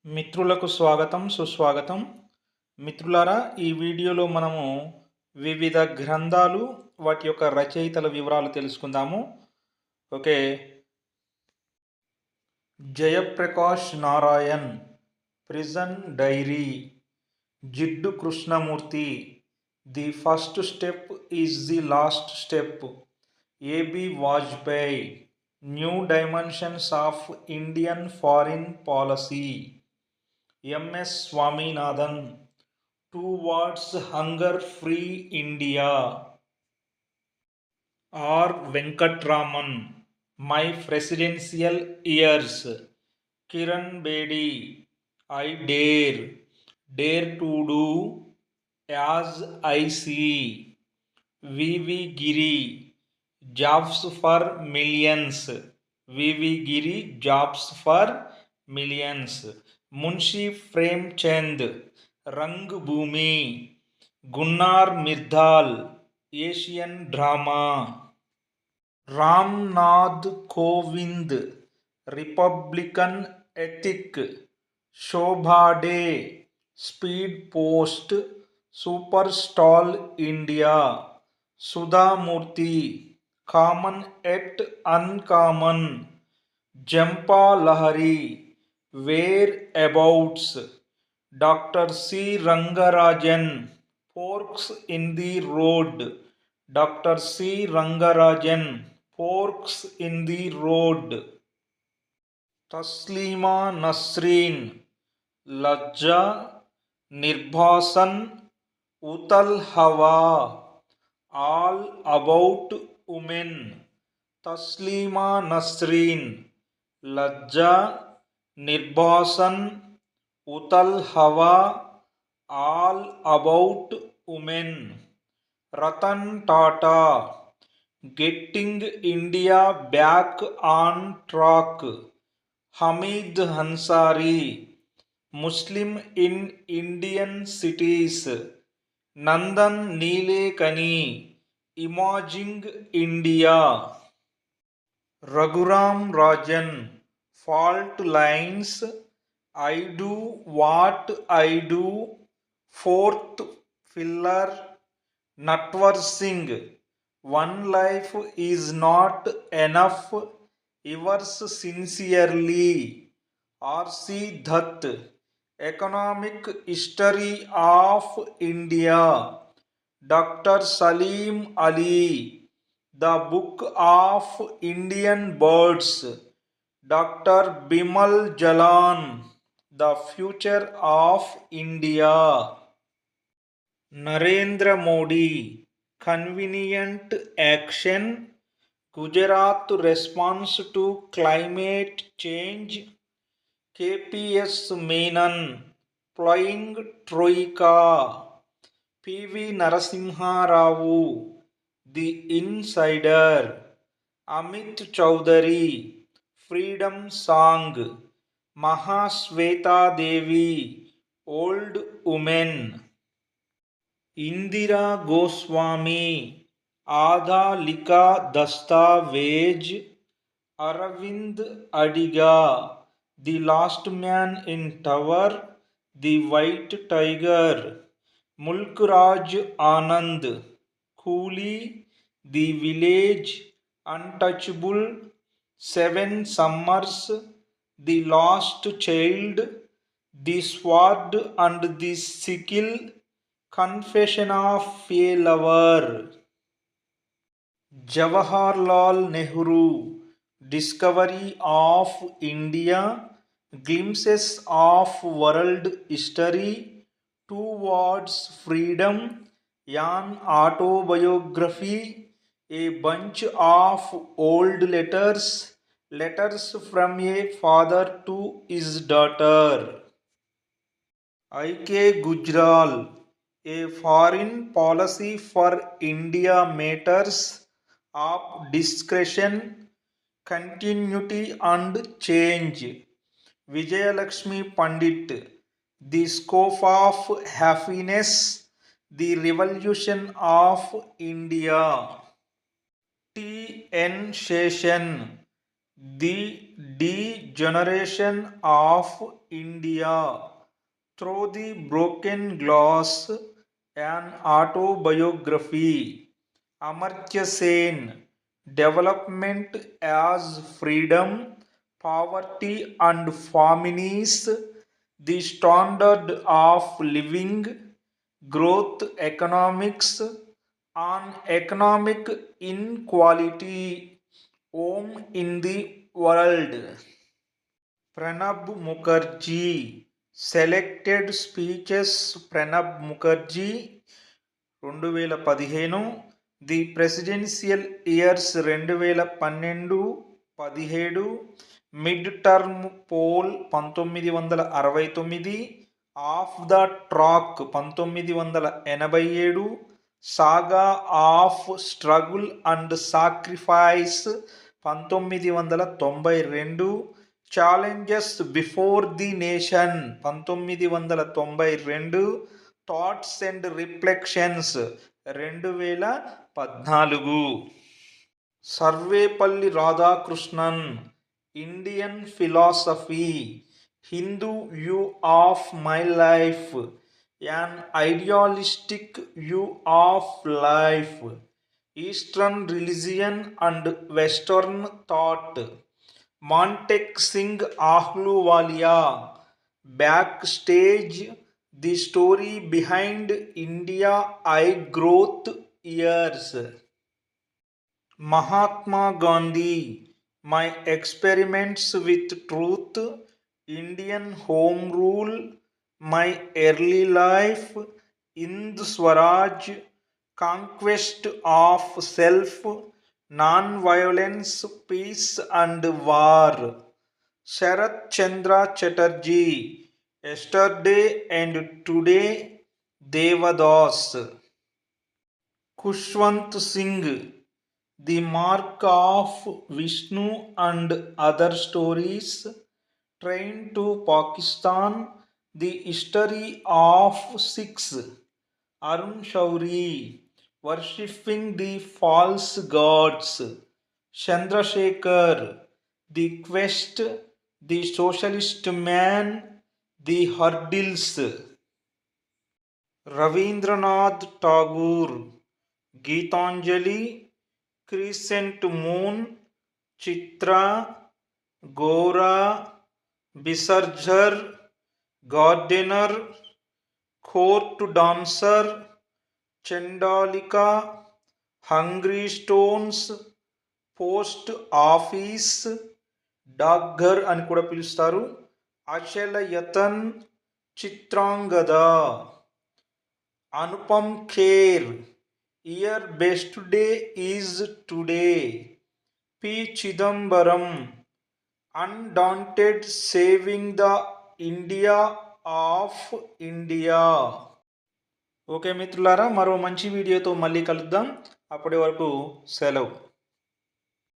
మిత్రులకు స్వాగతం సుస్వాగతం. మిత్రులారా, ఈ వీడియోలో మనము వివిధ గ్రంథాలు వాటి యొక్క రచయితల వివరాలు తెలుసుకుందాము. Okay. Jayaprakash Narayan, prison diary. Jiddu Krishnamurti, the first step is the last step. A B Vajpayee, new dimensions of Indian foreign policy. M S Swaminathan, towards hunger free India. R Venkataraman, my presidential years. Kiran Bedi, I dare to do as I see. V V Giri, jobs for millions. V V Giri, jobs for millions. Munshi Premchand, Rang Bhoomi. Gunnar Myrdal, Asian drama. Ramnath Kovind, republican ethic. Shobha day, speed post super star India. Sudha Murty, common yet uncommon. Jhumpa Lahiri, whereabouts. Doctor C Rangarajan, forks in the road. Doctor C Rangarajan, forks in the road. Taslima Nasrin, Lajja, Nirbasan, Utal Hawa. All about women. Taslima Nasrin, Lajja, Nirbasan, Utal Hawa. All about women. Ratan Tata, getting India back on track. Hamid Ansari, Muslim in Indian cities. Nandan Nilekani, imagining India. Raghuram Rajan, fault lines. I do what I do. Fourth pillar. Natwar Singh, one life is not enough. Yours sincerely. R C Dutt, economic history of India. Doctor Salim Ali, the book of Indian birds. Doctor Bimal Jalan, the future of India. Narendra Modi, convenient action. Gujarat response to climate change. K P S Menon, flying troika. P V Narasimha Rao, the insider. Amit Chaudhuri, freedom song. Mahasweta Devi, old women. Indira Goswami, Adha Likha Dastavej. Aravind Adiga, the last man in tower. The white tiger. Mulk Raj Anand, coolie. The village untouchable. Seven summers. The lost child. The sword and the sickle. Confession of a lover. Jawaharlal Nehru, discovery of India. Glimpses of world history. Towards freedom. An autobiography. A bunch of old letters. Letters from a father to his daughter. I K Gujral, a foreign policy for India matters of discretion, continuity and change. Vijayalakshmi Pandit, the scope of happiness. The revolution of India. T N Seshan, the degeneration of India through the broken glass, an autobiography. Amartya Sen, development as freedom, poverty and famines, the standard of living, growth economics, on economic inequality, home in the world. Pranab Mukherjee, selected speeches. Pranab Mukherjee 2015, the presidential years 2012-17, mid term poll 1969, off the track 1987, saga of struggle and sacrifice 1992, challenges before the nation 1992, thoughts and reflections 2014. Sarvepalli Radhakrishnan, Indian philosophy, Hindu view of my life, an idealistic view of life, eastern religion and western thought, Montek Singh Ahluwalia, backstage, the story behind India high growth years. Mahatma Gandhi, my experiments with truth, Indian home rule, my early life, Hind Swaraj, conquest of self, non violence, peace and war. Sarat Chandra Chatterjee, yesterday and today, Devdas. Khushwant Singh, the mark of Vishnu and other stories, train to Pakistan, the history of Sikhs. Arun Shourie, worshipping the false gods, Chandrashekhar, the quest, the socialist man, the hurdles. Rabindranath Tagore, Gitanjali, crescent moon, Chitra, Gora, Bisarjan, gardener, court dancer, Chandalika, hungry stones, post office, Dakghar అని కూడా పిలుస్తారు, Achalayatan, Chitrangada. Anupam Kher, your best day is today, P Chidambaram, undaunted, saving the India of India. Okay మిత్రులారా, మరో మంచి వీడియోతో మళ్ళీ కలుద్దాం. అప్పటి వరకు సెలవు.